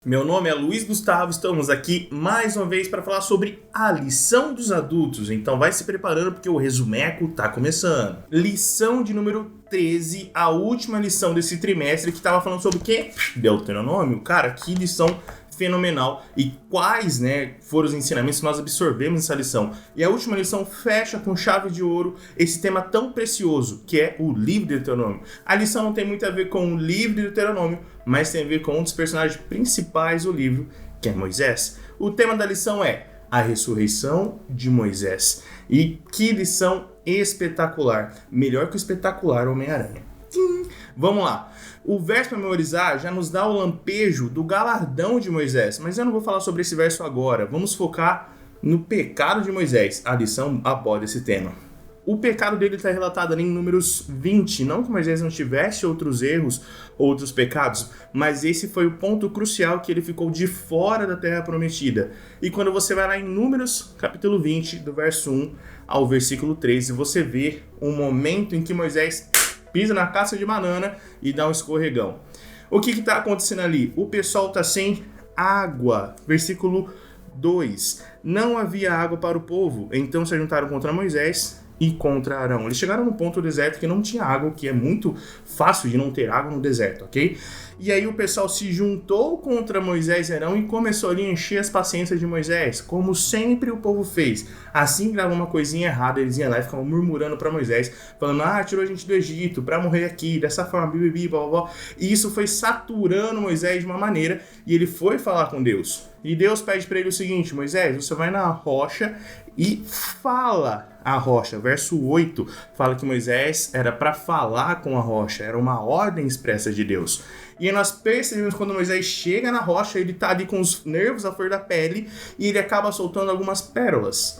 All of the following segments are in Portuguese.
Meu nome é Luiz Gustavo, estamos aqui mais uma vez para falar sobre a lição dos adultos, então vai se preparando porque o resumeco tá começando. Lição de número 13, a última lição desse trimestre que tava falando sobre o quê? Deuteronômio. Cara, que lição fenomenal. E quais, foram os ensinamentos que nós absorvemos nessa lição. E a última lição fecha com chave de ouro esse tema tão precioso, que é o livro de Deuteronômio. A lição não tem muito a ver com o livro de Deuteronômio, mas tem a ver com um dos personagens principais do livro, que é Moisés. O tema da lição é a ressurreição de Moisés. E que lição espetacular. Melhor que o espetacular Homem-Aranha. Vamos lá. O verso para memorizar já nos dá o lampejo do galardão de Moisés, mas eu não vou falar sobre esse verso agora. Vamos focar no pecado de Moisés. A lição aborda esse tema. O pecado dele está relatado ali em Números 20. Não que Moisés não tivesse outros erros, outros pecados, mas esse foi o ponto crucial que ele ficou de fora da terra prometida. E quando você vai lá em Números, capítulo 20, do verso 1 ao versículo 13, você vê um momento em que Moisés pisa na casca de banana e dá um escorregão. O que está acontecendo ali? O pessoal está sem água. Versículo 2. Não havia água para o povo, então se juntaram contra Moisés e contra Arão. Eles chegaram no ponto do deserto que não tinha água, que é muito fácil de não ter água no deserto, ok? E aí o pessoal se juntou contra Moisés e Arão e começou ali a encher as paciências de Moisés, como sempre o povo fez. Assim que dava uma coisinha errada, eles iam lá e ficavam murmurando para Moisés, falando, tirou a gente do Egito para morrer aqui, dessa forma, bibibi, blá, blá, blá. E isso foi saturando Moisés de uma maneira, e ele foi falar com Deus. E Deus pede para ele o seguinte, Moisés, você vai na rocha e fala a rocha. Verso 8 fala que Moisés era para falar com a rocha, era uma ordem expressa de Deus. E aí nós percebemos quando Moisés chega na rocha, ele tá ali com os nervos à flor da pele e ele acaba soltando algumas pérolas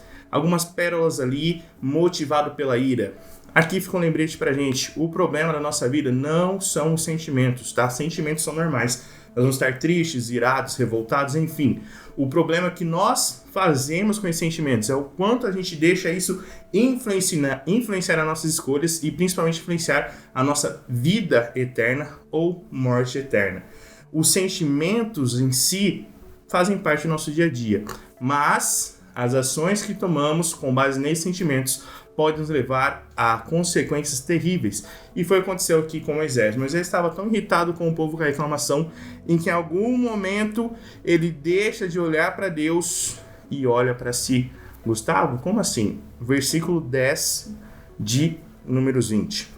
ali, motivado pela ira. Aqui fica um lembrete pra gente, o problema da nossa vida não são os sentimentos, tá? Sentimentos são normais. Nós vamos estar tristes, irados, revoltados, enfim. O problema que nós fazemos com esses sentimentos é o quanto a gente deixa isso influenciar as nossas escolhas e principalmente influenciar a nossa vida eterna ou morte eterna. Os sentimentos em si fazem parte do nosso dia a dia, mas as ações que tomamos com base nesses sentimentos podem nos levar a consequências terríveis. E foi o que aconteceu aqui com Moisés. Moisés estava tão irritado com o povo com a reclamação, em que em algum momento ele deixa de olhar para Deus e olha para si. Gustavo, como assim? Versículo 10 de Números 20.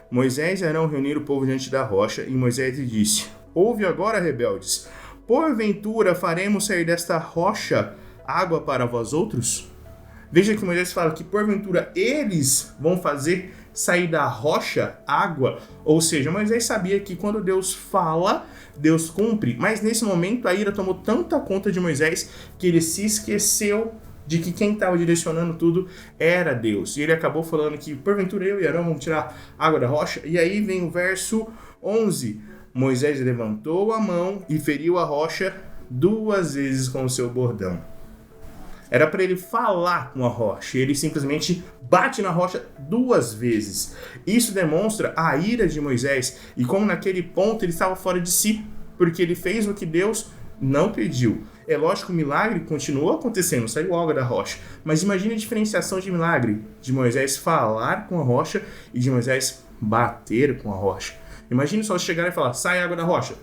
Moisés e Arão reuniram o povo diante da rocha, e Moisés lhe disse, ouve agora, rebeldes, porventura faremos sair desta rocha água para vós outros? Veja que Moisés fala que porventura eles vão fazer sair da rocha água, ou seja, Moisés sabia que quando Deus fala, Deus cumpre, mas nesse momento a ira tomou tanta conta de Moisés que ele se esqueceu de que quem estava direcionando tudo era Deus, e ele acabou falando que porventura eu e Arão vamos tirar água da rocha, e aí vem o verso 11, Moisés levantou a mão e feriu a rocha 2 vezes com o seu bordão. Era para ele falar com a rocha, ele simplesmente bate na rocha 2 vezes. Isso demonstra a ira de Moisés e como naquele ponto ele estava fora de si, porque ele fez o que Deus não pediu. É lógico que o milagre continuou acontecendo, saiu água da rocha, mas imagine a diferenciação de milagre, de Moisés falar com a rocha e de Moisés bater com a rocha. Imagine só chegar e falar, sai água da rocha,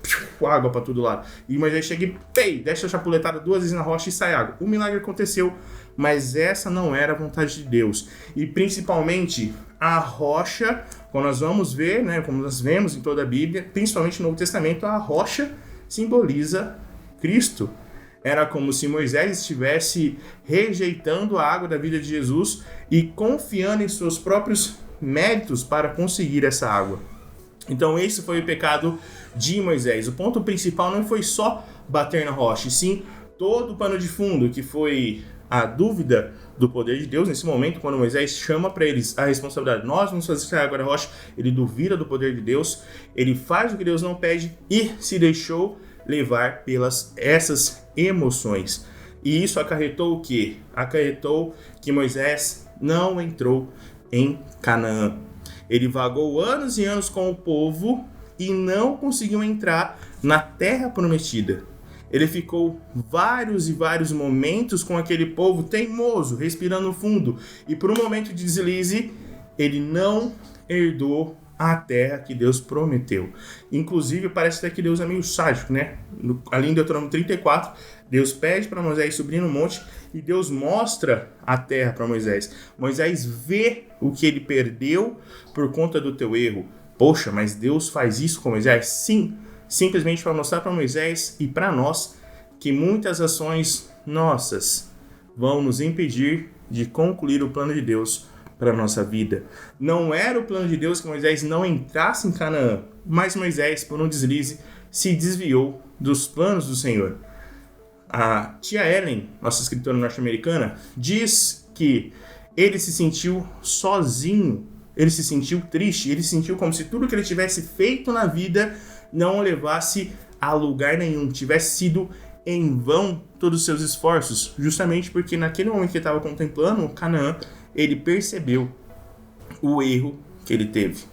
água para todo lado. E Moisés chega e deixa a chapuletada 2 vezes na rocha e sai água. O milagre aconteceu, mas essa não era a vontade de Deus. E principalmente a rocha, quando nós vamos ver, como nós vemos em toda a Bíblia, principalmente no Novo Testamento, a rocha simboliza Cristo. Era como se Moisés estivesse rejeitando a água da vida de Jesus e confiando em seus próprios méritos para conseguir essa água. Então esse foi o pecado de Moisés. O ponto principal não foi só bater na rocha, e sim todo o pano de fundo, que foi a dúvida do poder de Deus. Nesse momento, quando Moisés chama para eles a responsabilidade, nós vamos fazer sair água da rocha, ele duvida do poder de Deus, ele faz o que Deus não pede e se deixou levar pelas essas emoções. E isso acarretou o quê? Acarretou que Moisés não entrou em Canaã. Ele vagou anos e anos com o povo e não conseguiu entrar na terra prometida. Ele ficou vários e vários momentos com aquele povo teimoso, respirando fundo. E por um momento de deslize, ele não herdou a terra que Deus prometeu. Inclusive, parece até que Deus é meio sádico, né? Ali em Deuteronômio 34, Deus pede para Moisés subir no monte e Deus mostra a terra para Moisés. Moisés vê o que ele perdeu por conta do teu erro. Poxa, mas Deus faz isso com Moisés? Sim, simplesmente para mostrar para Moisés e para nós que muitas ações nossas vão nos impedir de concluir o plano de Deus para a nossa vida. Não era o plano de Deus que Moisés não entrasse em Canaã, mas Moisés, por um deslize, se desviou dos planos do Senhor. A tia Ellen, nossa escritora norte-americana, diz que ele se sentiu sozinho, ele se sentiu triste, ele se sentiu como se tudo que ele tivesse feito na vida não o levasse a lugar nenhum, tivesse sido em vão todos os seus esforços, justamente porque naquele momento que ele estava contemplando Canaã, ele percebeu o erro que ele teve.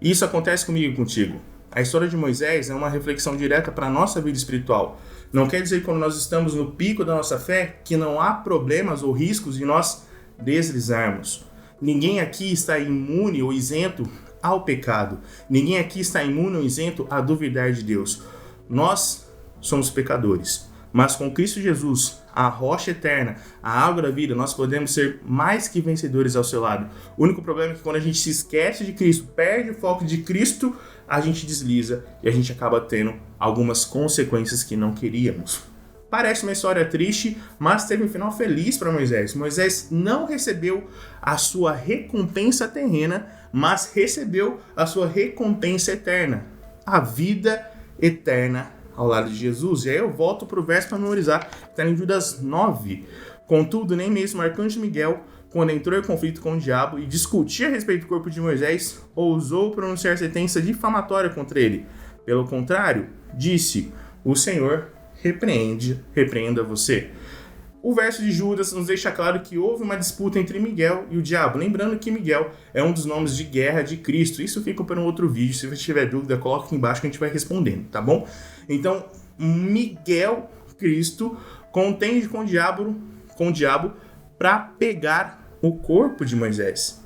Isso acontece comigo e contigo. A história de Moisés é uma reflexão direta para a nossa vida espiritual. Não quer dizer que quando nós estamos no pico da nossa fé, que não há problemas ou riscos de nós deslizarmos. Ninguém aqui está imune ou isento ao pecado. Ninguém aqui está imune ou isento a duvidar de Deus. Nós somos pecadores. Mas com Cristo Jesus, a rocha eterna, a água da vida, nós podemos ser mais que vencedores ao seu lado. O único problema é que quando a gente se esquece de Cristo, perde o foco de Cristo, a gente desliza e a gente acaba tendo algumas consequências que não queríamos. Parece uma história triste, mas teve um final feliz para Moisés. Moisés não recebeu a sua recompensa terrena, mas recebeu a sua recompensa eterna, a vida eterna ao lado de Jesus. E aí eu volto para o verso para memorizar, que está em Judas 9. Contudo, nem mesmo o arcanjo Miguel, quando entrou em conflito com o diabo e discutia a respeito do corpo de Moisés, ousou pronunciar sentença difamatória contra ele. Pelo contrário, disse: o Senhor repreenda você. O verso de Judas nos deixa claro que houve uma disputa entre Miguel e o diabo. Lembrando que Miguel é um dos nomes de guerra de Cristo. Isso fica para um outro vídeo. Se você tiver dúvida, coloca aqui embaixo que a gente vai respondendo, tá bom? Então, Miguel, Cristo, contende com o diabo para pegar o corpo de Moisés.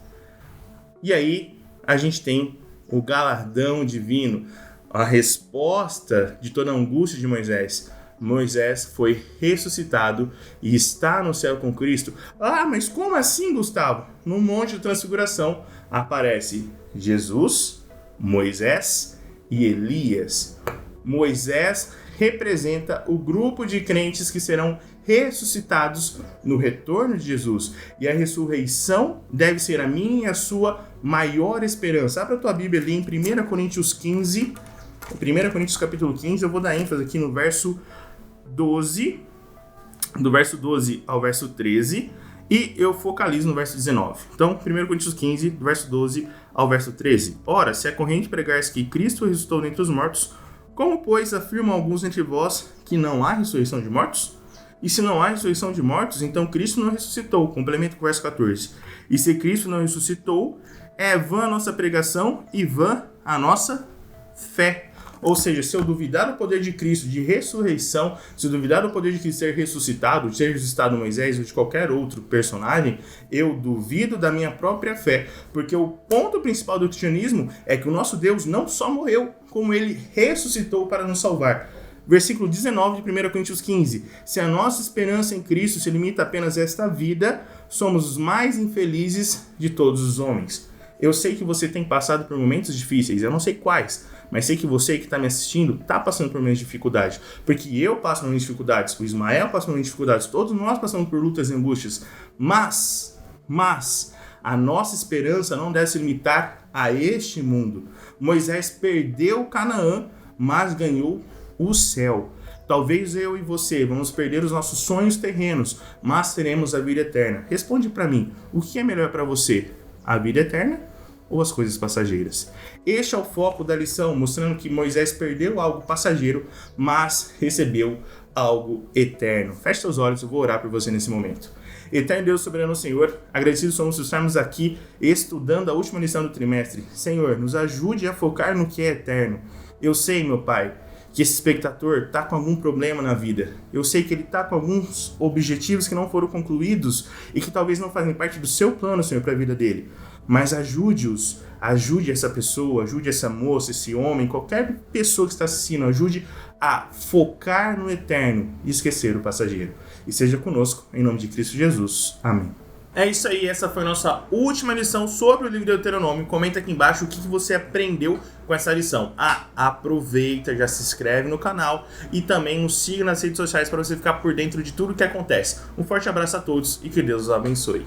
E aí, a gente tem o galardão divino, a resposta de toda a angústia de Moisés. Moisés foi ressuscitado e está no céu com Cristo. Ah, mas como assim, Gustavo? No Monte da Transfiguração aparece Jesus, Moisés e Elias. Moisés representa o grupo de crentes que serão ressuscitados no retorno de Jesus. E a ressurreição deve ser a minha e a sua maior esperança. Abra a tua Bíblia ali em 1 Coríntios 15. 1 Coríntios capítulo 15, eu vou dar ênfase aqui no verso 12, do verso 12 ao verso 13, e eu focalizo no verso 19. Então, 1 Coríntios 15, do verso 12 ao verso 13. Ora, se é corrente pregar-se que Cristo ressuscitou dentre os mortos, como, pois, afirmam alguns entre vós que não há ressurreição de mortos? E se não há ressurreição de mortos, então Cristo não ressuscitou. Complemento com o verso 14. E se Cristo não ressuscitou, é vã a nossa pregação e vã a nossa fé. Ou seja, se eu duvidar do poder de Cristo de ressurreição, se eu duvidar do poder de Cristo ser ressuscitado, de ser ressuscitado Moisés ou de qualquer outro personagem, eu duvido da minha própria fé. Porque o ponto principal do cristianismo é que o nosso Deus não só morreu, como ele ressuscitou para nos salvar. Versículo 19 de 1 Coríntios 15. Se a nossa esperança em Cristo se limita apenas a esta vida, somos os mais infelizes de todos os homens. Eu sei que você tem passado por momentos difíceis, eu não sei quais, mas sei que você que está me assistindo está passando por momentos de dificuldade, porque eu passo por momentos de dificuldades, o Ismael passa por momentos de dificuldades, todos nós passamos por lutas e angústias, mas a nossa esperança não deve se limitar a este mundo. Moisés perdeu Canaã, mas ganhou o céu. Talvez eu e você vamos perder os nossos sonhos terrenos, mas teremos a vida eterna. Responde para mim, o que é melhor para você? A vida eterna ou as coisas passageiras? Este é o foco da lição, mostrando que Moisés perdeu algo passageiro, mas recebeu algo eterno. Feche seus olhos, eu vou orar por você nesse momento. Eterno Deus, soberano Senhor, agradecidos somos por estarmos aqui estudando a última lição do trimestre. Senhor, nos ajude a focar no que é eterno. Eu sei, meu Pai, que esse espectador está com algum problema na vida. Eu sei que ele está com alguns objetivos que não foram concluídos e que talvez não fazem parte do seu plano, Senhor, para a vida dele. Mas ajude-os, ajude essa pessoa, ajude essa moça, esse homem, qualquer pessoa que está assistindo, ajude a focar no eterno e esquecer o passageiro. E seja conosco, em nome de Cristo Jesus. Amém. É isso aí, essa foi a nossa última lição sobre o livro de Deuteronômio. Comenta aqui embaixo o que você aprendeu com essa lição. Aproveita, já se inscreve no canal e também nos siga nas redes sociais para você ficar por dentro de tudo que acontece. Um forte abraço a todos e que Deus os abençoe.